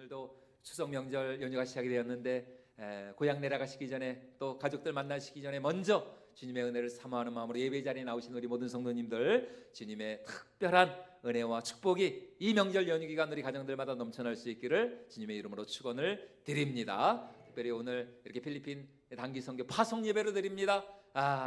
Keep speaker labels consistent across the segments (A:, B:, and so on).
A: 오늘도 추석 명절 연휴가 시작이 되었는데 고향 내려가시기 전에 또 가족들 만나시기 전에 먼저 주님의 은혜를 사모하는 마음으로 예배 자리에 나오신 우리 모든 성도님들, 주님의 특별한 은혜와 축복이 이 명절 연휴 기간 우리 가정들마다 넘쳐날 수 있기를 주님의 이름으로 축원을 드립니다. 특별히 오늘 이렇게 필리핀 단기 선교 파송 예배로 드립니다.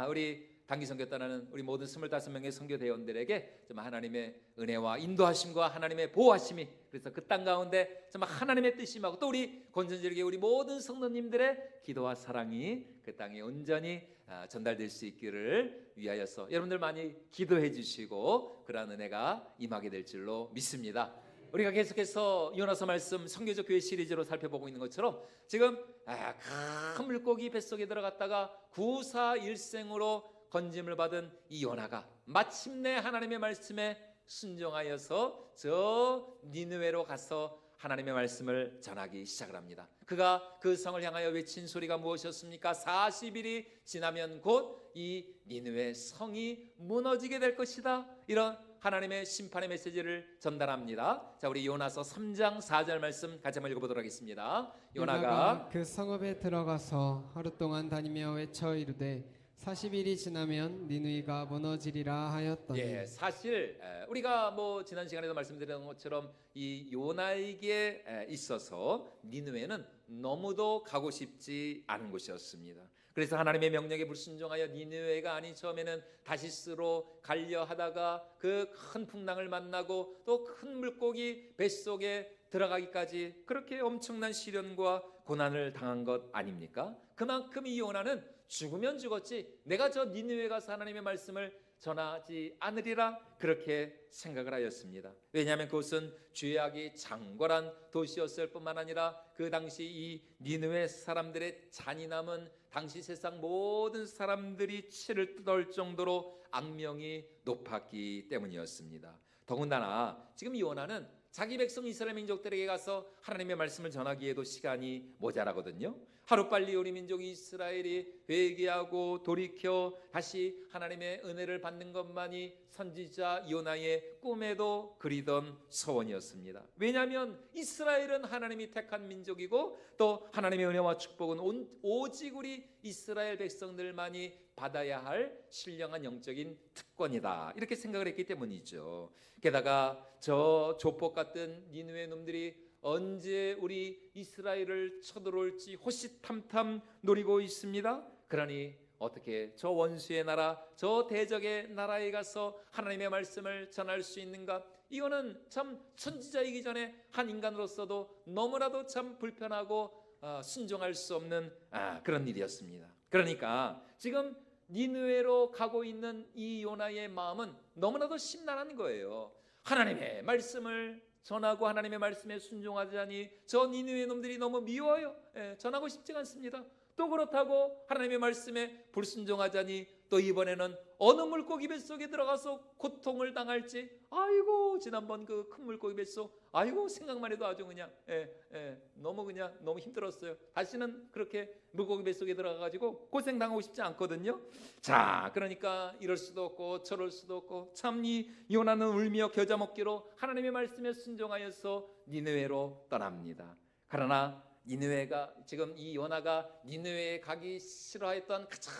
A: 우리 단기 선교 떠나는 우리 모든 25명의 선교 대원들에게 정말 하나님의 은혜와 인도하심과 하나님의 보호하심이, 그래서 그 땅 가운데 정말 하나님의 뜻임하고 또 우리 건전지르게 우리 모든 성도님들의 기도와 사랑이 그 땅에 온전히 전달될 수 있기를 위하여서 여러분들 많이 기도해 주시고 그러한 은혜가 임하게 될 줄로 믿습니다. 우리가 계속해서 요나서 말씀 선교적 교회 시리즈로 살펴보고 있는 것처럼 지금 큰 물고기 뱃속에 들어갔다가 구사일생으로 건짐을 받은 이 요나가 마침내 하나님의 말씀에 순종하여서 저 니느웨로 가서 하나님의 말씀을 전하기 시작을 합니다. 그가 그 성을 향하여 외친 소리가 무엇이었습니까? 40일이 지나면 곧 이 니느웨 성이 무너지게 될 것이다. 이런 하나님의 심판의 메시지를 전달합니다. 자, 우리 요나서 3장 4절 말씀 같이 한번 읽어보도록 하겠습니다. 요나가
B: 그 성읍에 들어가서 하루 동안 다니며 외쳐 이르되 40일이 지나면 니느웨가 무너지리라 하였더니.
A: 사실 우리가 지난 시간에도 말씀드린 것처럼 이 요나에게 있어서 니느웨는 너무도 가고 싶지 않은 곳이었습니다. 그래서 하나님의 명령에 불순종하여 니느웨가 아닌 처음에는 다시스로 가려 하다가 그 큰 풍랑을 만나고 또 큰 물고기 뱃속에 들어가기까지 그렇게 엄청난 시련과 고난을 당한 것 아닙니까? 그만큼 이 요나는 죽으면 죽었지 내가 저 니느웨 가서 하나님의 말씀을 전하지 않으리라 그렇게 생각을 하였습니다. 왜냐하면 그곳은 죄악이 장궐한 도시였을 뿐만 아니라 그 당시 이 니느웨 사람들의 잔인함은 당시 세상 모든 사람들이 치를 뜯을 정도로 악명이 높았기 때문이었습니다. 더군다나 지금 이 요나는 자기 백성 이스라엘 민족들에게 가서 하나님의 말씀을 전하기에도 시간이 모자라거든요. 하루빨리 우리 민족 이스라엘이 회개하고 돌이켜 다시 하나님의 은혜를 받는 것만이 선지자 요나의 꿈에도 그리던 소원이었습니다. 왜냐하면 이스라엘은 하나님이 택한 민족이고 또 하나님의 은혜와 축복은 오직 우리 이스라엘 백성들만이 받아야 할 신령한 영적인 특권이다, 이렇게 생각을 했기 때문이죠. 게다가 저 조폭 같은 니느웨 놈들이 언제 우리 이스라엘을 쳐들어올지 호시탐탐 노리고 있습니다. 그러니 어떻게 저 원수의 나라, 저 대적의 나라에 가서 하나님의 말씀을 전할 수 있는가? 이거는 참 선지자이기 전에 한 인간으로서도 너무나도 참 불편하고 순종할 수 없는 그런 일이었습니다. 그러니까 지금 니느웨로 가고 있는 이 요나의 마음은 너무나도 심란한 거예요. 하나님의 말씀을 전하고 하나님의 말씀에 순종하자니 저 니느웨 놈들이 너무 미워요. 전하고 싶지 않습니다. 또 그렇다고 하나님의 말씀에 불순종하자니 또 이번에는 어느 물고기 뱃속에 들어가서 고통을 당할지, 아이고 지난번 그 큰 물고기 뱃속, 아이고 생각만 해도 아주 그냥 너무 힘들었어요. 다시는 그렇게 물고기 뱃속에 들어가가지고 고생당하고 싶지 않거든요. 자, 그러니까 이럴 수도 없고 저럴 수도 없고 참 이 요나는 울며 겨자 먹기로 하나님의 말씀에 순종하여서 니느웨로 떠납니다. 그러나 니느웨가 지금 이 요나가 니느웨에 가기 싫어했던 가장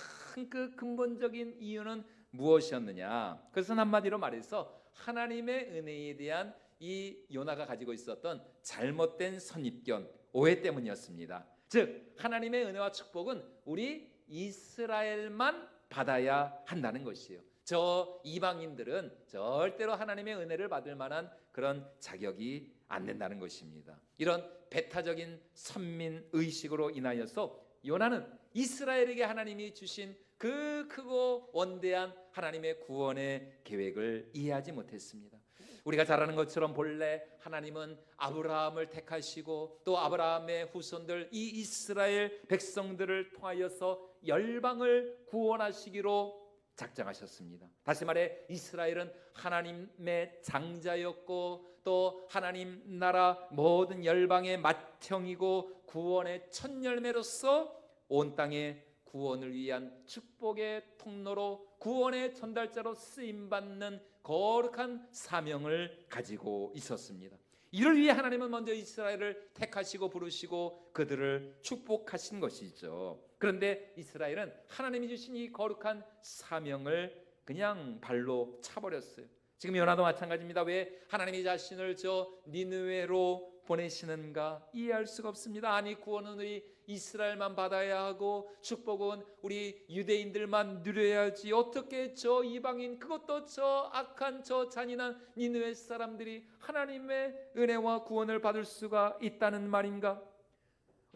A: 그 근본적인 이유는 무엇이었느냐? 그것은 한마디로 말해서 하나님의 은혜에 대한 이 요나가 가지고 있었던 잘못된 선입견, 오해 때문이었습니다. 즉 하나님의 은혜와 축복은 우리 이스라엘만 받아야 한다는 것이에요. 저 이방인들은 절대로 하나님의 은혜를 받을 만한 그런 자격이 안 된다는 것입니다. 이런 배타적인 선민 의식으로 인하여서 요나는 이스라엘에게 하나님이 주신 그 크고 원대한 하나님의 구원의 계획을 이해하지 못했습니다. 우리가 잘 아는 것처럼 본래 하나님은 아브라함을 택하시고 또 아브라함의 후손들 이 이스라엘 백성들을 통하여서 열방을 구원하시기로 작정하셨습니다. 다시 말해 이스라엘은 하나님의 장자였고 또 하나님 나라 모든 열방의 맏형이고 구원의 첫 열매로서 온 땅에 구원을 위한 축복의 통로로 구원의 전달자로 쓰임받는 거룩한 사명을 가지고 있었습니다. 이를 위해 하나님은 먼저 이스라엘을 택하시고 부르시고 그들을 축복하신 것이죠. 그런데 이스라엘은 하나님이 주신 이 거룩한 사명을 그냥 발로 차버렸어요. 지금 요나도 마찬가지입니다. 왜 하나님이 자신을 저 니느웨로 보내시는가 이해할 수가 없습니다. 아니, 구원은 우리 이스라엘만 받아야 하고 축복은 우리 유대인들만 누려야지, 어떻게 저 이방인, 그것도 저 악한 저 잔인한 니느웨 사람들이 하나님의 은혜와 구원을 받을 수가 있다는 말인가?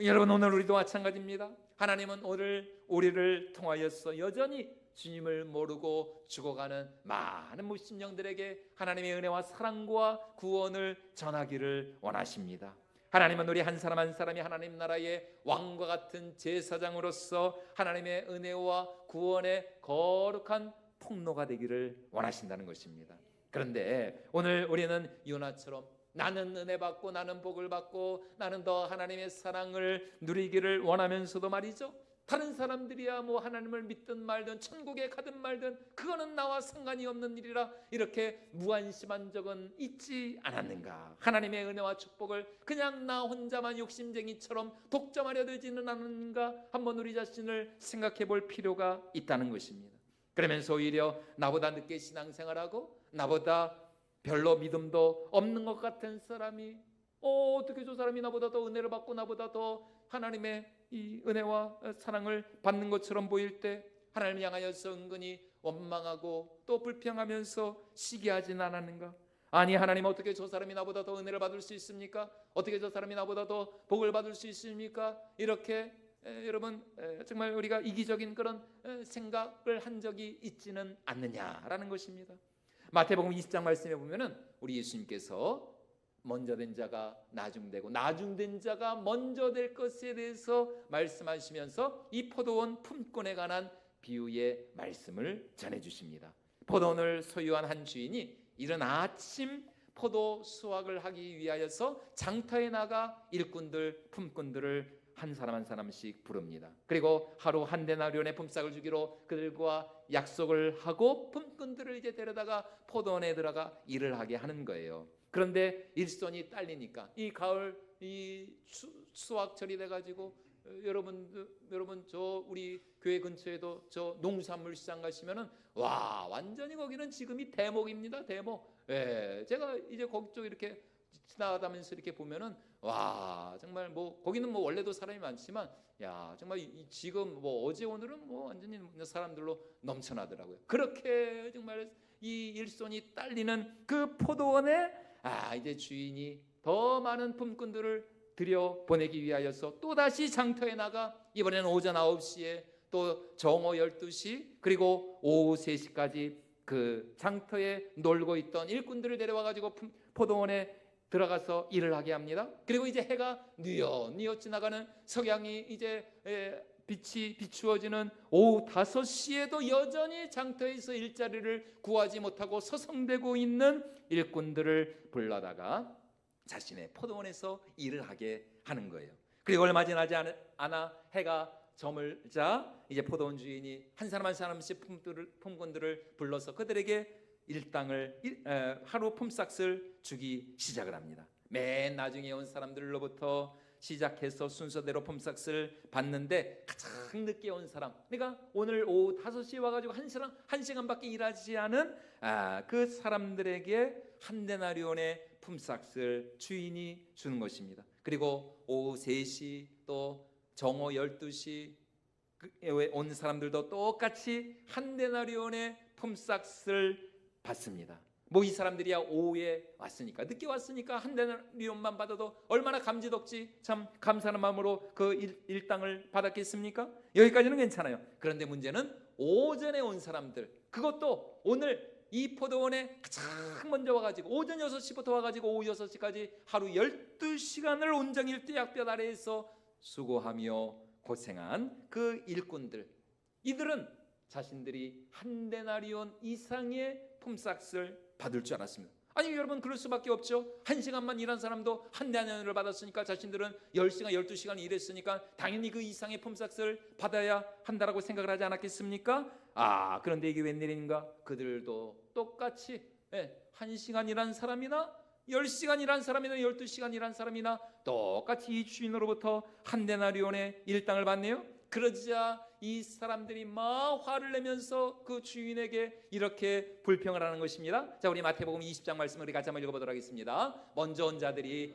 A: 여러분, 오늘 우리도 마찬가지입니다. 하나님은 오늘 우리를 통하여서 여전히 주님을 모르고 죽어가는 많은 무신령들에게 하나님의 은혜와 사랑과 구원을 전하기를 원하십니다. 하나님은 우리 한 사람 한 사람이 하나님 나라의 왕과 같은 제사장으로서 하나님의 은혜와 구원의 거룩한 통로가 되기를 원하신다는 것입니다. 그런데 오늘 우리는 요나처럼 나는 은혜 받고 나는 복을 받고 나는 더 하나님의 사랑을 누리기를 원하면서도 말이죠, 다른 사람들이야 뭐 하나님을 믿든 말든 천국에 가든 말든 그거는 나와 상관이 없는 일이라 이렇게 무안심한 적은 있지 않았는가? 하나님의 은혜와 축복을 그냥 나 혼자만 욕심쟁이처럼 독점하려 들지는 않는가? 한번 우리 자신을 생각해 볼 필요가 있다는 것입니다. 그러면서 오히려 나보다 늦게 신앙생활하고 나보다 별로 믿음도 없는 것 같은 사람이 어떻게 저 사람이 나보다 더 은혜를 받고 나보다 더 하나님의 이 은혜와 사랑을 받는 것처럼 보일 때 하나님을 향하여서 은근히 원망하고 또 불평하면서 시기하진 않았는가? 아니, 하나님 어떻게 저 사람이 나보다 더 은혜를 받을 수 있습니까? 어떻게 저 사람이 나보다 더 복을 받을 수 있습니까? 이렇게 여러분 정말 우리가 이기적인 그런 생각을 한 적이 있지는 않느냐라는 것입니다. 마태복음 20장 말씀에 보면은 우리 예수님께서 먼저 된 자가 나중되고 나중된 자가 먼저 될 것에 대해서 말씀하시면서 이 포도원 품꾼에 관한 비유의 말씀을 전해주십니다. 포도원을 소유한 한 주인이 이른 아침 포도 수확을 하기 위하여서 장터에 나가 일꾼들 품꾼들을 한 사람 한 사람씩 부릅니다. 그리고 하루 한 데나리온의 품삯을 주기로 그들과 약속을 하고 품꾼들을 이제 데려다가 포도원에 들어가 일을 하게 하는 거예요. 그런데 일손이 딸리니까 이 가을 이 수확철이 돼가지고 여러분 저 우리 교회 근처에도 저 농산물 시장 가시면은 와 완전히 거기는 지금이 대목입니다. 대목. 예, 제가 이제 거기 쪽 이렇게 지나가면서 이렇게 보면은 와 정말 뭐 거기는 뭐 원래도 사람이 많지만 야 정말 지금 뭐 어제 오늘은 뭐 완전히 사람들로 넘쳐나더라고요. 그렇게 정말 이 일손이 딸리는 그 포도원에 이제 주인이 더 많은 품꾼들을 들여 보내기 위하여서 또다시 장터에 나가 이번에는 오전 9시에 또 정오 12시 그리고 오후 3시까지 그 장터에 놀고 있던 일꾼들을 데려와 가지고 포도원에 들어가서 일을 하게 합니다. 그리고 이제 해가 뉘엿뉘엿 지나가는 석양이 이제 빛이 비추어지는 오후 5시에도 여전히 장터에서 일자리를 구하지 못하고 서성대고 있는 일꾼들을 불러다가 자신의 포도원에서 일을 하게 하는 거예요. 그리고 얼마 지나지 않아 해가 저물자 이제 포도원 주인이 한 사람 한 사람씩 품꾼들을 불러서 그들에게 일당을 하루 품삯을 주기 시작을 합니다. 맨 나중에 온 사람들로부터 시작해서 순서대로 품삯을 받는데 가장 늦게 온 사람, 그러니까 오늘 오후 5시에 와가지고 한 시간밖에 일하지 않은 그 사람들에게 한 데나리온의 품삯을 주인이 주는 것입니다. 그리고 오후 3시 또 정오 12시 온 사람들도 똑같이 한 데나리온의 품삯을 받습니다. 뭐 이 사람들이야 오후에 왔으니까 늦게 왔으니까 한 데나리온만 받아도 얼마나 감지덕지 참 감사하는 마음으로 그 일당을 받았겠습니까? 여기까지는 괜찮아요. 그런데 문제는 오전에 온 사람들, 그것도 오늘 이 포도원에 가장 먼저 와가지고 오전 6시부터 와가지고 오후 6시까지 하루 12시간을 온종일 떼약볕 아래에서 수고하며 고생한 그 일꾼들, 이들은 자신들이 한 데나리온 이상의 품삯을 받을 줄 알았습니다. 아니 여러분 그럴 수밖에 없죠. 1시간만 일한 사람도 한 데나리온을 받았으니까 자신들은 10시간 12시간 일했으니까 당연히 그 이상의 품삯을 받아야 한다라고 생각을 하지 않았겠습니까? 그런데 이게 웬일인가? 그들도 똑같이 1시간 일한 사람이나 10시간 일한 사람이나 12시간 일한 사람이나 똑같이 이 주인으로부터 한 데나리온의 일당을 받네요. 그러자 이 사람들이 막 화를 내면서 그 주인에게 이렇게 불평을 하는 것입니다. 자, 우리 마태복음 20장 말씀을 우리 같이 한번 읽어보도록 하겠습니다. 먼저 온 자들이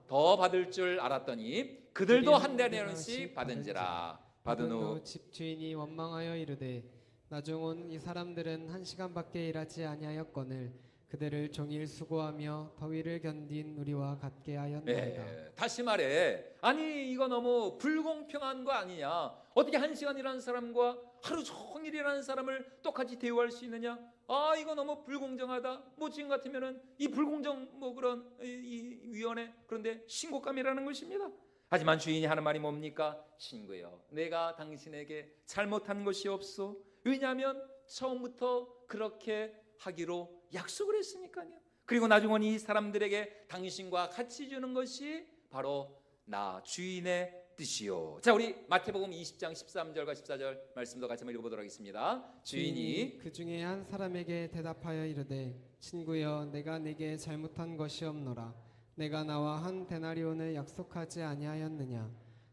A: 더 받을 줄 알았더니 그들도 한 데나리온씩 받은지라. 받은 후
B: 집주인이 원망하여 이르되 나중 온 이 사람들은 1시간밖에 일하지 아니하였거늘 그들을 종일 수고하며 더위를 견딘 우리와 같게 하였나이다.
A: 다시 말해, 아니 이거 너무 불공평한 거 아니냐? 어떻게 1시간 일하는 사람과 하루 종일 일하는 사람을 똑같이 대우할 수 있느냐? 아, 이거 너무 불공정하다. 뭐 지금 같으면은 이 불공정 뭐 그런 이 위원회, 그런데 신고감이라는 것입니다. 하지만 주인이 하는 말이 뭡니까? 친구여, 내가 당신에게 잘못한 것이 없소. 왜냐하면 처음부터 그렇게 하기로 약속을 했으니까요. 그리고 나중은 이 사람들에게 당신과 같이 주는 것이 바로 나 주인의 뜻이요. 자, 우리 마태복음 20장 13절과 14절 말씀도 같이 한번 읽어보도록 하겠습니다. 주인이
B: 그 중에 한 사람에게 대답하여 이르되 친구여, 내가 네게 잘못한 것이 없노라. 내가 나와 한 데나리온을 약속하지 아니하였느냐?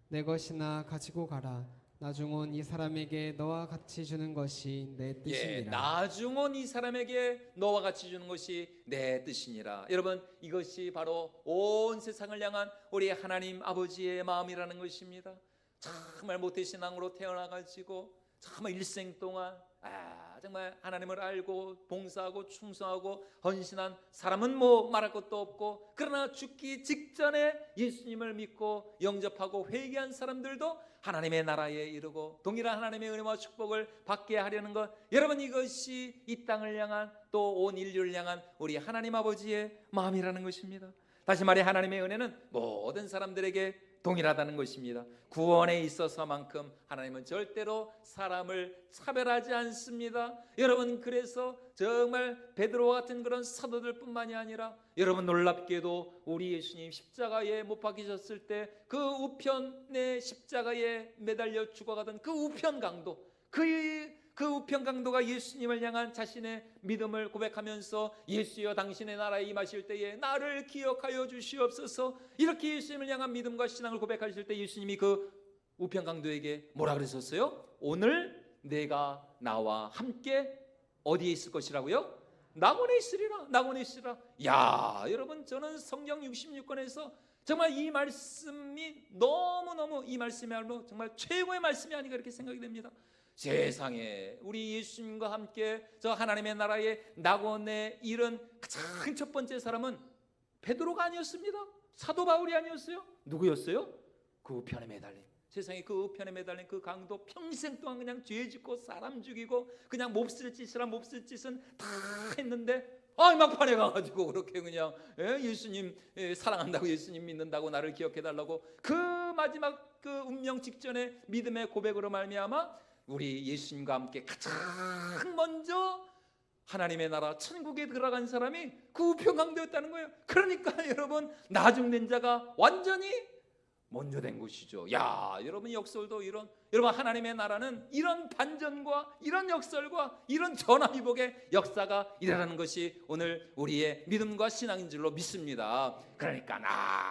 B: 내 것이나 가지고 가라. 나중 온 이 사람에게 너와 같이 주는 것이 내 뜻이니라.
A: 나중 온 이 사람에게 너와 같이 주는 것이 내 뜻이니라. 여러분, 이것이 바로 온 세상을 향한 우리 하나님 아버지의 마음이라는 것입니다. 정말 모태신앙으로 태어나가지고 정말 일생 동안 정말 하나님을 알고 봉사하고 충성하고 헌신한 사람은 뭐 말할 것도 없고, 그러나 죽기 직전에 예수님을 믿고 영접하고 회개한 사람들도 하나님의 나라에 이르고 동일한 하나님의 은혜와 축복을 받게 하려는 것, 여러분 이것이 이 땅을 향한 또 온 인류를 향한 우리 하나님 아버지의 마음이라는 것입니다. 다시 말해 하나님의 은혜는 모든 사람들에게 동일하다는 것입니다. 구원에 있어서만큼 하나님은 절대로 사람을 차별하지 않습니다. 여러분, 그래서 정말 베드로와 같은 그런 사도들 뿐만이 아니라 여러분 놀랍게도 우리 예수님 십자가에 못 박히셨을 때 그 우편의 십자가에 매달려 죽어가던 그 우편 강도, 그 우편 강도가 예수님을 향한 자신의 믿음을 고백하면서 예수여 당신의 나라에 임하실 때에 나를 기억하여 주시옵소서, 이렇게 예수님을 향한 믿음과 신앙을 고백하실 때 예수님이 그 우편 강도에게 뭐라 그러셨어요? 오늘 내가 나와 함께 어디에 있을 것이라고요? 낙원에 있으리라. 낙원에 있으리라. 야, 여러분, 저는 성경 66권에서 정말 이 말씀이 너무너무, 이 말씀이야말로 정말 최고의 말씀이 아닌가 이렇게 생각이 됩니다. 세상에 우리 예수님과 함께 저 하나님의 나라의 낙원에 이른 가장 첫 번째 사람은 베드로가 아니었습니다. 사도 바울이 아니었어요. 누구였어요? 그 우편에 매달린, 세상에 그 우편에 매달린 그 강도, 평생 동안 그냥 죄 짓고 사람 죽이고 그냥 몹쓸 짓은 다 했는데 막판에 가가지고 그렇게 그냥 예수님 사랑한다고, 예수님 믿는다고, 나를 기억해달라고 그 마지막 그 운명 직전에 믿음의 고백으로 말미암아 우리 예수님과 함께 가장 먼저 하나님의 나라 천국에 들어간 사람이 그 우편 강도였다는 거예요. 그러니까 여러분, 나중된 자가 완전히 먼저 된 것이죠. 야, 여러분 역설도 여러분 하나님의 나라는 이런 반전과 이런 역설과 이런 전화위복의 역사가 일어나는 것이 오늘 우리의 믿음과 신앙인 줄로 믿습니다. 그러니까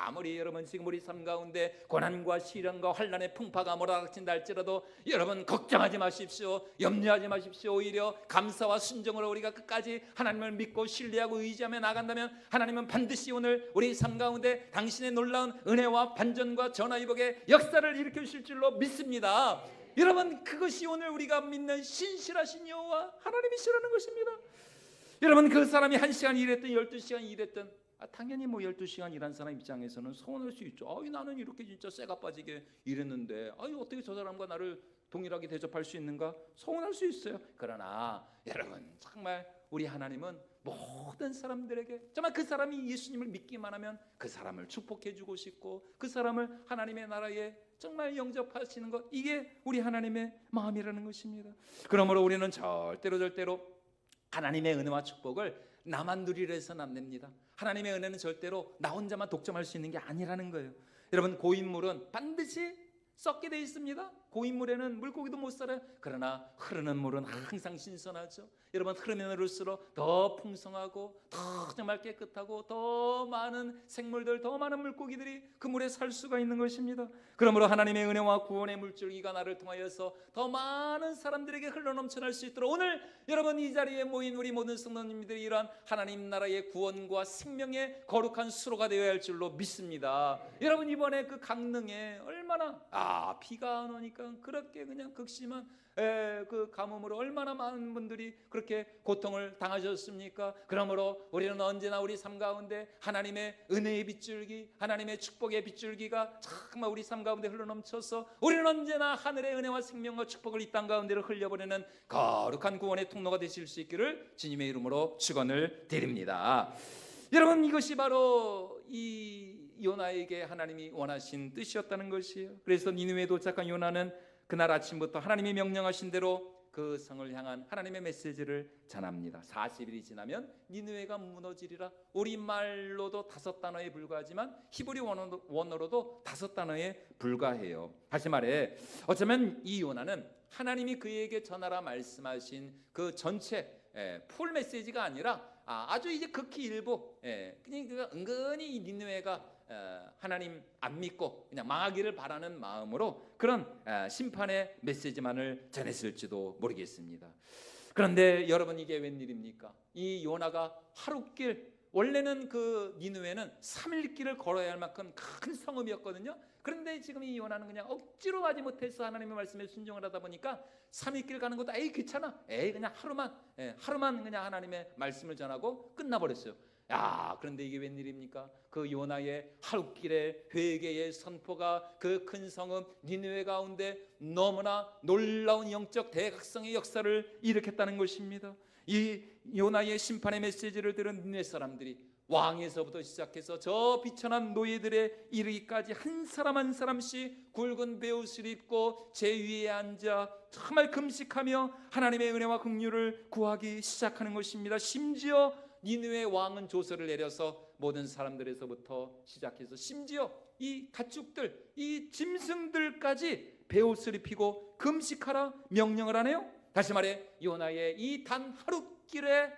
A: 아무리 여러분 지금 우리 삶 가운데 고난과 시련과 환난의 풍파가 몰아닥친다 할지라도 여러분 걱정하지 마십시오. 염려하지 마십시오. 오히려 감사와 순종으로 우리가 끝까지 하나님을 믿고 신뢰하고 의지하며 나간다면 하나님은 반드시 오늘 우리 삶 가운데 당신의 놀라운 은혜와 반전과 전화위복의 역사를 일으켜 주실 줄로 믿습니다. 여러분, 그것이 오늘 우리가 믿는 신실하신 여호와 하나님이시라는 것입니다. 여러분, 그 사람이 1시간 일했든 12시간 일했든 당연히 뭐 12시간 일한 사람 입장에서는 서운할 수 있죠. 나는 이렇게 진짜 쇠가 빠지게 일했는데 어떻게 저 사람과 나를 동일하게 대접할 수 있는가? 서운할 수 있어요. 그러나 여러분, 정말 우리 하나님은 모든 사람들에게 정말 그 사람이 예수님을 믿기만 하면 그 사람을 축복해 주고 싶고 그 사람을 하나님의 나라에 정말 영접하시는 것, 이게 우리 하나님의 마음이라는 것입니다. 그러므로 우리는 절대로 하나님의 은혜와 축복을 나만 누리려 해서는 안 됩니다. 하나님의 은혜는 절대로 나 혼자만 독점할 수 있는 게 아니라는 거예요. 여러분, 고인물은 반드시 썩게 돼 있습니다. 고인물에는 물고기도 못 살아요. 그러나 흐르는 물은 항상 신선하죠. 여러분, 흐르면 흐를수록 더 풍성하고 더 정말 깨끗하고 더 많은 생물들, 더 많은 물고기들이 그 물에 살 수가 있는 것입니다. 그러므로 하나님의 은혜와 구원의 물줄기가 나를 통하여서 더 많은 사람들에게 흘러넘쳐날 수 있도록 오늘 여러분 이 자리에 모인 우리 모든 성도님들이 이러한 하나님 나라의 구원과 생명의 거룩한 수로가 되어야 할 줄로 믿습니다. 여러분, 이번에 그 강릉에 얼마나 비가 안 오니까 그렇게 그냥 극심한 그 가뭄으로 얼마나 많은 분들이 그렇게 고통을 당하셨습니까? 그러므로 우리는 언제나 우리 삶 가운데 하나님의 은혜의 빗줄기, 하나님의 축복의 빗줄기가 정말 우리 삶 가운데 흘러넘쳐서 우리는 언제나 하늘의 은혜와 생명과 축복을 이 땅 가운데로 흘려보내는 거룩한 구원의 통로가 되실 수 있기를 주님의 이름으로 축원을 드립니다. 여러분, 이것이 바로 이 요나에게 하나님이 원하신 뜻이었다는 것이에요. 그래서 니느웨에 도착한 요나는 그날 아침부터 하나님이 명령하신 대로 그 성을 향한 하나님의 메시지를 전합니다. 40일이 지나면 니느웨가 무너지리라. 우리말로도 5단어에 불과하지만 히브리 원어로도 5단어에 불과해요. 다시 말해 어쩌면 이 요나는 하나님이 그에게 전하라 말씀하신 그 전체 풀 메시지가 아니라 아주 이제 극히 일부 그러니까 은근히 이 니느웨가 하나님 안 믿고 그냥 망하기를 바라는 마음으로 그런 심판의 메시지만을 전했을지도 모르겠습니다. 그런데 여러분, 이게 웬일입니까? 이 요나가 하룻길, 원래는 그 니느웨는 3일 길을 걸어야 할 만큼 큰 성읍이었거든요. 그런데 지금 이 요나는 그냥 억지로 가지 못해서 하나님의 말씀에 순종을 하다 보니까 3일 길 가는 것도 귀찮아. 그냥 하루만 그냥 하나님의 말씀을 전하고 끝나버렸어요. 그런데 이게 웬일입니까? 그 요나의 하룻길의 회개의 선포가 그 큰 성읍 니느웨 가운데 너무나 놀라운 영적 대각성의 역사를 일으켰다는 것입니다. 이 요나의 심판의 메시지를 들은 니느웨 사람들이 왕에서부터 시작해서 저 비천한 노예들에 이르기까지 한 사람 한 사람씩 굵은 베옷을 입고 제 위에 앉아 정말 금식하며 하나님의 은혜와 긍휼을 구하기 시작하는 것입니다. 심지어 니느웨 왕은 조서를 내려서 모든 사람들에서부터 시작해서 심지어 이 가축들, 이 짐승들까지 베옷을 입히고 금식하라 명령을 하네요. 다시 말해 요나의 이 단 하룻길의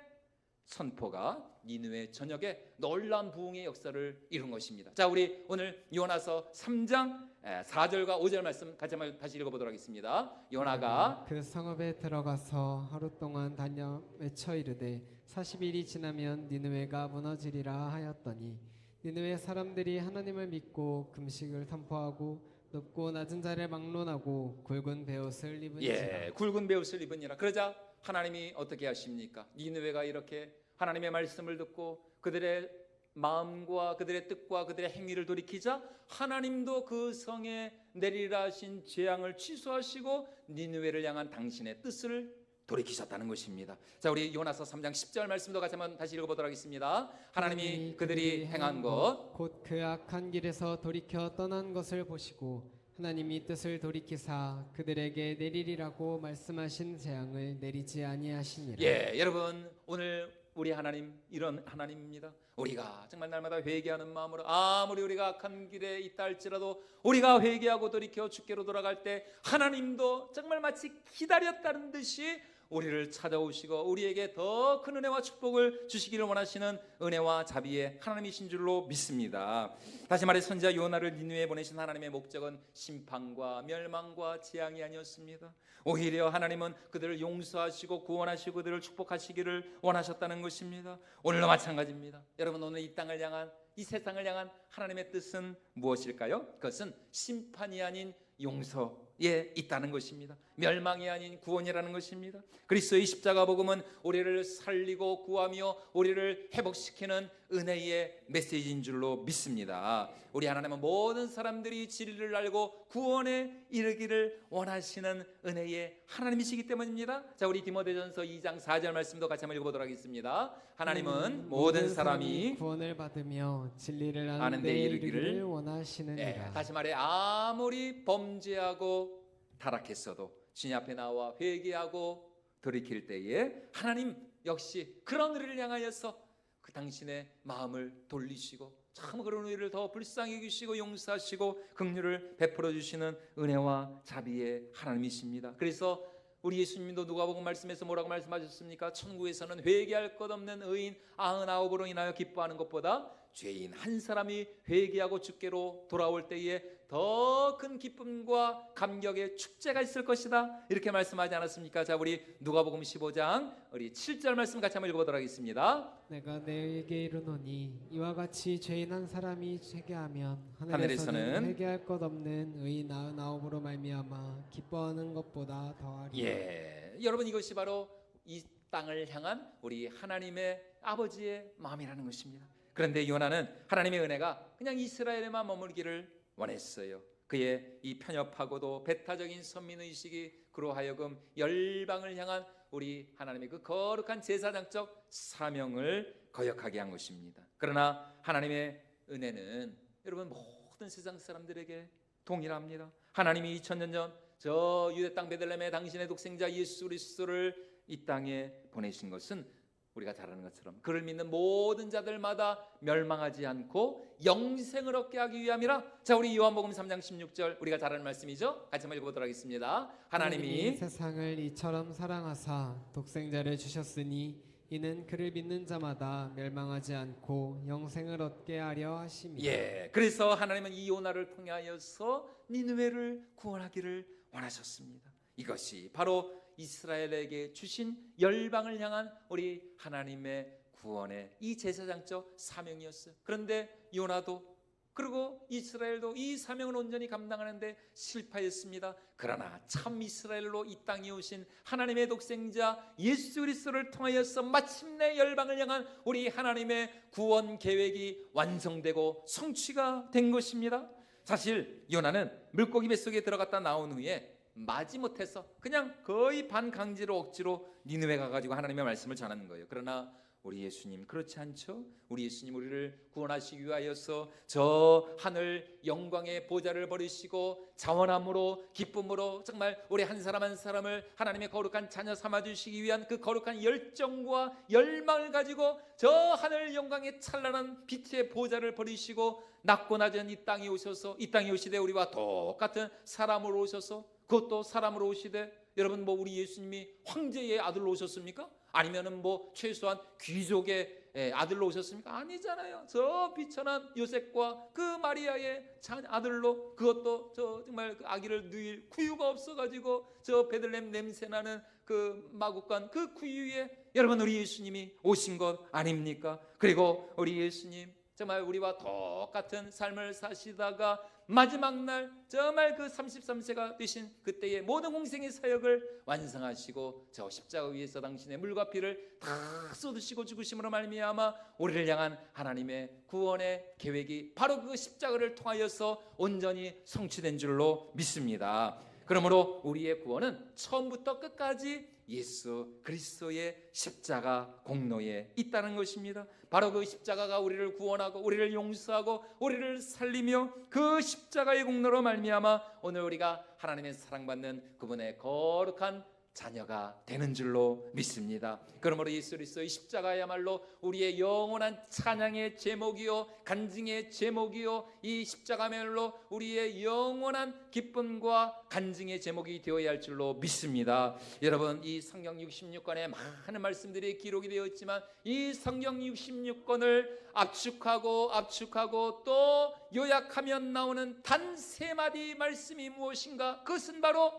A: 선포가 니느웨 전역에 놀라운 부흥의 역사를 이룬 것입니다. 자, 우리 오늘 요나서 3장 4절과 5절 말씀 같이 한번 다시 읽어보도록 하겠습니다. 요나가
B: 그 성읍에 들어가서 하루 동안 다녀 외쳐 이르되 40일이 지나면 니느웨가 무너지리라 하였더니 니느웨 사람들이 하나님을 믿고 금식을 선포하고 높고 낮은 자를 막론하고 굵은 베옷을 입으니라.
A: 굵은 베옷을 입으니라. 그러자 하나님이 어떻게 하십니까? 니느웨가 이렇게 하나님의 말씀을 듣고 그들의 마음과 그들의 뜻과 그들의 행위를 돌이키자 하나님도 그 성에 내리라 하신 재앙을 취소하시고 니느웨를 향한 당신의 뜻을 돌이키셨다는 것입니다. 자, 우리 요나서 3장 10절 말씀도 같이 한번 다시 읽어보도록 하겠습니다. 하나님이 그들이 행한 것
B: 곧 그 악한 길에서 돌이켜 떠난 것을 보시고 하나님이 뜻을 돌이키사 그들에게 내리리라고 말씀하신 재앙을 내리지 아니하시니라.
A: 여러분, 오늘 우리 하나님 이런 하나님입니다. 우리가 정말 날마다 회개하는 마음으로 아무리 우리가 악한 길에 있다 할지라도 우리가 회개하고 돌이켜 주께로 돌아갈 때 하나님도 정말 마치 기다렸다는 듯이 우리를 찾아오시고 우리에게 더 큰 은혜와 축복을 주시기를 원하시는 은혜와 자비의 하나님이신 줄로 믿습니다. 다시 말해 선지자 요나를 니느웨에 보내신 하나님의 목적은 심판과 멸망과 재앙이 아니었습니다. 오히려 하나님은 그들을 용서하시고 구원하시고 그들을 축복하시기를 원하셨다는 것입니다. 오늘도 마찬가지입니다. 여러분, 오늘 이 땅을 향한, 이 세상을 향한 하나님의 뜻은 무엇일까요? 그것은 심판이 아닌 용서에 있다는 것입니다. 멸망이 아닌 구원이라는 것입니다. 그리스도의 십자가 복음은 우리를 살리고 구하며 우리를 회복시키는 은혜의 메시지인 줄로 믿습니다. 우리 하나님은 모든 사람들이 진리를 알고 구원에 이르기를 원하시는 은혜의 하나님이시기 때문입니다. 자, 우리 디모데전서 2장 4절 말씀도 같이 한번 읽어보도록 하겠습니다. 하나님은 모든 사람이
B: 구원을 받으며 진리를
A: 아는
B: 아는
A: 데
B: 데
A: 이르기를
B: 이르기를 원하시느니라.
A: 다시 말해 아무리 범죄하고 타락했어도 주님 앞에 나와 회개하고 돌이킬 때에 하나님 역시 그런 우리를 향하여서 그 당신의 마음을 돌리시고 참 그런 우리를 더 불쌍히 여기시고 용서하시고 긍휼을 베풀어 주시는 은혜와 자비의 하나님이십니다. 그래서 우리 예수님도 누가복음 말씀에서 뭐라고 말씀하셨습니까? 천국에서는 회개할 것 없는 의인 99으로 인하여 기뻐하는 것보다 죄인 한 사람이 회개하고 주께로 돌아올 때에 더 큰 기쁨과 감격의 축제가 있을 것이다, 이렇게 말씀하지 않았습니까? 자, 우리 누가복음 15장 우리 7절 말씀 같이 한번 읽어보도록 하겠습니다.
B: 내가 내게 이르노니 이와 같이 죄인 한 사람이 회개하면 하늘에서는
A: 하늘에서는
B: 회개할 것 없는 의인 99으로 말미암아 기뻐하는 것보다 더하리라.
A: 예, 여러분 이것이 바로 이 땅을 향한 우리 하나님의 아버지의 마음이라는 것입니다. 그런데 요나는 하나님의 은혜가 그냥 이스라엘에만 머물기를 원했어요. 그의 이 편협하고도 배타적인 선민의식이 그로 하여금 열방을 향한 우리 하나님의 그 거룩한 제사장적 사명을 거역하게 한 것입니다. 그러나 하나님의 은혜는 여러분 모든 세상 사람들에게 동일합니다. 하나님이 2000년 전 저 유대 땅 베들레헴에 당신의 독생자 예수 그리스도를 이 땅에 보내신 것은 우리가 잘 아는 것처럼 그를 믿는 모든 자들마다 멸망하지 않고 영생을 얻게 하기 위함이라. 자, 우리 요한복음 3장 16절 우리가 잘 아는 말씀이죠. 같이 한번 읽어보도록 하겠습니다. 하나님이
B: 세상을 이처럼 사랑하사 독생자를 주셨으니 이는 그를 믿는 자마다 멸망하지 않고 영생을 얻게 하려 하심이라.
A: 예, 그래서 하나님은 이 요나를 통하여서 니느웨를 구원하기를 원하셨습니다. 이것이 바로 이스라엘에게 주신 열방을 향한 우리 하나님의 구원의 이 제사장적 사명이었어요. 그런데 요나도 그리고 이스라엘도 이 사명을 온전히 감당하는데 실패했습니다. 그러나 참 이스라엘로 이 땅에 오신 하나님의 독생자 예수 그리스도를 통하여서 마침내 열방을 향한 우리 하나님의 구원 계획이 완성되고 성취가 된 것입니다. 사실 요나는 물고기 뱃속에 들어갔다 나온 후에 마지못해서 그냥 거의 반강제로 억지로 니느웨 가가지고 하나님의 말씀을 전하는 거예요. 그러나 우리 예수님 그렇지 않죠? 우리 예수님 우리를 구원하시기 위하여서 저 하늘 영광의 보좌를 버리시고 자원함으로 기쁨으로 정말 우리 한 사람 한 사람을 하나님의 거룩한 자녀 삼아주시기 위한 그 거룩한 열정과 열망을 가지고 저 하늘 영광의 찬란한 빛의 보좌를 버리시고 낮고 낮은 이 땅에 오셔서 이 땅에 오시되 우리와 똑같은 사람으로 오셔서 그것도 사람으로 오시되 여러분 뭐 우리 예수님이 황제의 아들로 오셨습니까? 아니면은 뭐 최소한 귀족의 아들로 오셨습니까? 아니잖아요. 저 비천한 요셉과 그 마리아의 아들로, 그것도 저 정말 그 아기를 누일 구유가 없어가지고 저 베들레헴 냄새나는 그 마국간 그 구유에 여러분 우리 예수님이 오신 것 아닙니까? 그리고 우리 예수님 정말 우리와 똑같은 삶을 사시다가 마지막 날 정말 그 33세가 되신 그때의 모든 공생의 사역을 완성하시고 저 십자가 위에서 당신의 물과 피를 다 쏟으시고 죽으심으로 말미암아 우리를 향한 하나님의 구원의 계획이 바로 그 십자가를 통하여서 온전히 성취된 줄로 믿습니다. 그러므로 우리의 구원은 처음부터 끝까지 예수 그리스도의 십자가 공로에 있다는 것입니다. 바로 그 십자가가 우리를 구원하고 우리를 용서하고 우리를 살리며 그 십자가의 공로로 말미암아 오늘 우리가 하나님의 사랑받는 그분의 거룩한 자녀가 되는 줄로 믿습니다. 그러므로 예수 그리스도의 십자가야말로 우리의 영원한 찬양의 제목이요 간증의 제목이요 이 십자가야말로 우리의 영원한 기쁨과 간증의 제목이 되어야 할 줄로 믿습니다. 여러분 이 성경 66권에 많은 말씀들이 기록이 되어 있지만 이 성경 66권을 압축하고 또 요약하면 나오는 단 세 마디 말씀이 무엇인가? 그것은 바로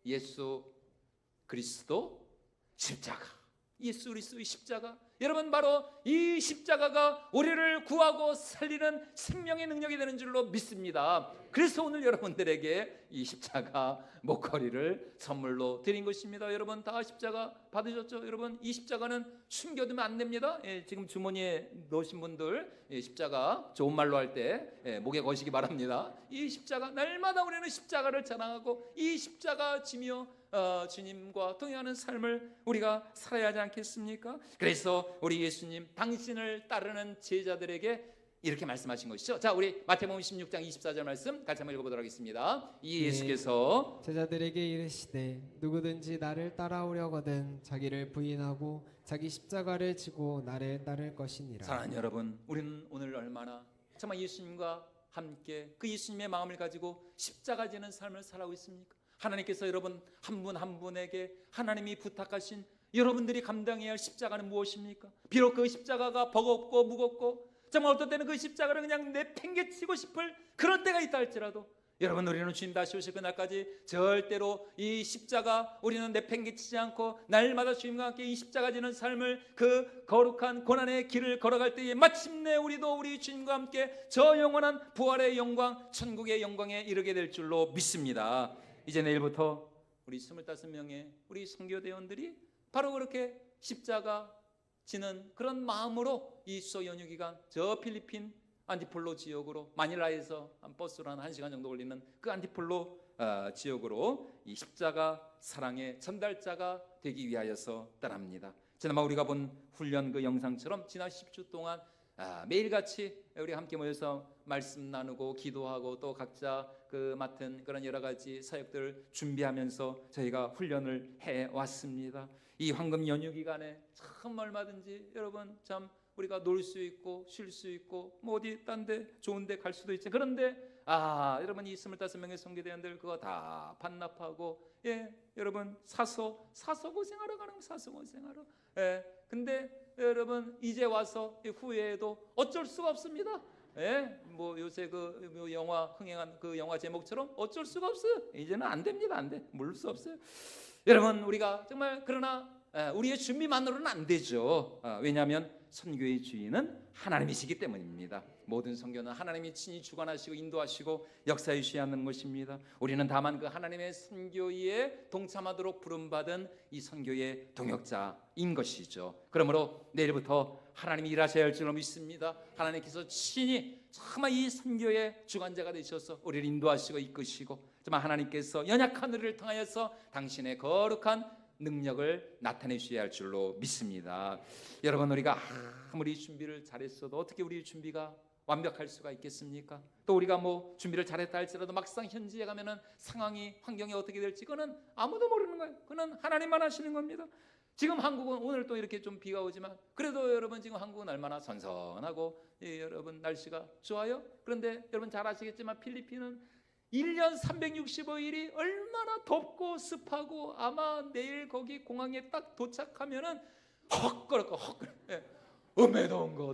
A: 예수 그리스도 십자가, 예수 그리스도의 십자가. 여러분 바로 이 십자가가 우리를 구하고 살리는 생명의 능력이 되는 줄로 믿습니다. 그래서 오늘 여러분들에게 이 십자가 목걸이를 선물로 드린 것입니다. 여러분 다 십자가 받으셨죠? 여러분 이 십자가는 숨겨두면 안 됩니다. 지금 주머니에 넣으신 분들 십자가 좋은 말로 할 때 목에 거시기 바랍니다. 이 십자가 날마다 우리는 십자가를 자랑하고 이 십자가 지며 주님과 동행하는 삶을 우리가 살아야 하지 않겠습니까? 그래서 우리 예수님 당신을 따르는 제자들에게 이렇게 말씀하신 것이죠. 자, 우리 마태복음 16장 24절 말씀 같이 한번 읽어보도록 하겠습니다. 이 예수께서
B: 제자들에게 이르시되 누구든지 나를 따라오려거든 자기를 부인하고 자기 십자가를 지고 나를 따를 것이니라.
A: 사랑하는 여러분, 우리는 오늘 얼마나 정말 예수님과 함께 그 예수님의 마음을 가지고 십자가 지는 삶을 살아가고 있습니까? 하나님께서 여러분 한 분 한 분에게 하나님이 부탁하신 여러분들이 감당해야 할 십자가는 무엇입니까? 비록 그 십자가가 버겁고 무겁고 정말 어떤 때는 그 십자가를 그냥 내팽개치고 싶을 그런 때가 있다 할지라도 여러분, 우리는 주님 다시 오실 그날까지 절대로 이 십자가 우리는 내팽개치지 않고 날마다 주님과 함께 이 십자가 지는 삶을 그 거룩한 고난의 길을 걸어갈 때에 마침내 우리도 우리 주님과 함께 저 영원한 부활의 영광, 천국의 영광에 이르게 될 줄로 믿습니다. 이제 내일부터 우리 25명의 우리 선교대원들이 바로 그렇게 십자가 지는 그런 마음으로 이 수호 연휴 기간 저 필리핀 안티폴로 지역으로 마닐라에서 버스로 한 1시간 정도 걸리는 그 안티폴로 지역으로 이 십자가 사랑의 전달자가 되기 위하여서 떠납니다. 지난번 우리가 본 훈련 그 영상처럼 지난 10주 동안 매일같이 우리 함께 모여서 말씀 나누고 기도하고 또 각자 그 맡은 그런 여러 가지 사역들을 준비하면서 저희가 훈련을 해왔습니다. 이 황금 연휴 기간에 참 얼마든지 여러분 참 우리가 놀 수 있고 쉴 수 있고 뭐 어디 딴 데 좋은 데 갈 수도 있지. 그런데 여러분 이 25명의 선교대원들 그거 다 반납하고 여러분 사서 고생하러 가는 사서 고생하러. 근데 여러분 이제 와서 후회해도 어쩔 수가 없습니다. 뭐 요새 그 영화 흥행한 그 영화 제목처럼 어쩔 수가 없어요. 이제는 안 됩니다. 안 돼. 물을 수 없어요. 여러분 우리가 정말 그러나 우리의 준비만으로는 안 되죠. 왜냐하면 선교의 주인은 하나님이시기 때문입니다. 모든 선교는 하나님이 친히 주관하시고 인도하시고 역사해 주셔야 하는 것입니다. 우리는 다만 그 하나님의 선교에 동참하도록 부름받은 이 선교의 동역자인 것이죠. 그러므로 내일부터 하나님이 일하셔야 할 줄로 믿습니다. 하나님께서 친히 정말 이 선교의 주관자가 되셔서 우리를 인도하시고 이끄시고 정말 하나님께서 연약한 우리를 통하여서 당신의 거룩한 능력을 나타내 주셔야 할 줄로 믿습니다. 여러분 우리가 아무리 준비를 잘했어도 어떻게 우리 준비가 완벽할 수가 있겠습니까? 또 우리가 뭐 준비를 잘했다 할지라도 막상 현지에 가면은 상황이 환경이 어떻게 될지 그거는 아무도 모르는 거예요. 그거는 하나님만 하시는 겁니다. 지금 한국은 오늘 또 이렇게 좀 비가 오지만 그래도 여러분 지금 한국은 얼마나 선선하고 여러분 날씨가 좋아요. 그런데 여러분 잘 아시겠지만 필리핀은 1년 365일이 얼마나 덥고 습하고 아마 내일 거기 공항에 딱 도착하면은 헉거렸고 음에 더운 거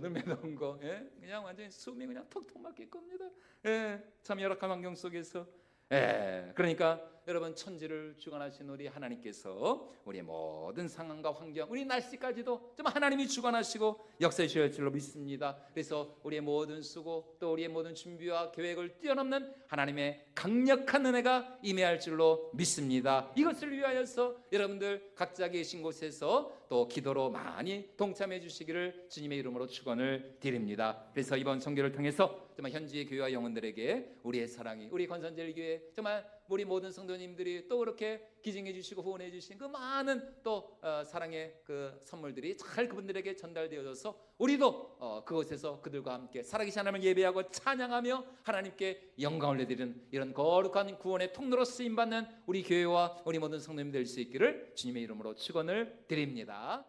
A: 그냥 완전히 숨이 그냥 턱턱 막힐 겁니다. 참 열악한 환경 속에서 그러니까 여러분 천지를 주관하신 우리 하나님께서 우리의 모든 상황과 환경 우리 날씨까지도 좀 하나님이 주관하시고 역사해 주실 줄로 믿습니다. 그래서 우리의 모든 수고 또 우리의 모든 준비와 계획을 뛰어넘는 하나님의 강력한 은혜가 임해할 줄로 믿습니다. 이것을 위하여서 여러분들 각자 계신 곳에서 또 기도로 많이 동참해 주시기를 주님의 이름으로 축원을 드립니다. 그래서 이번 선교를 통해서 정말 현지의 교회와 영혼들에게 우리의 사랑이 우리 건선제일교회 정말 우리 모든 성도님들이 또 그렇게 기증해 주시고 후원해 주신 그 많은 또 사랑의 그 선물들이 잘 그분들에게 전달되어져서 우리도 그곳에서 그들과 함께 살아계신 하나님을 예배하고 찬양하며 하나님께 영광을 내드리는 이런 거룩한 구원의 통로로 쓰임받는 우리 교회와 우리 모든 성도님 될 수 있기를 주님의 이름으로 축원을 드립니다.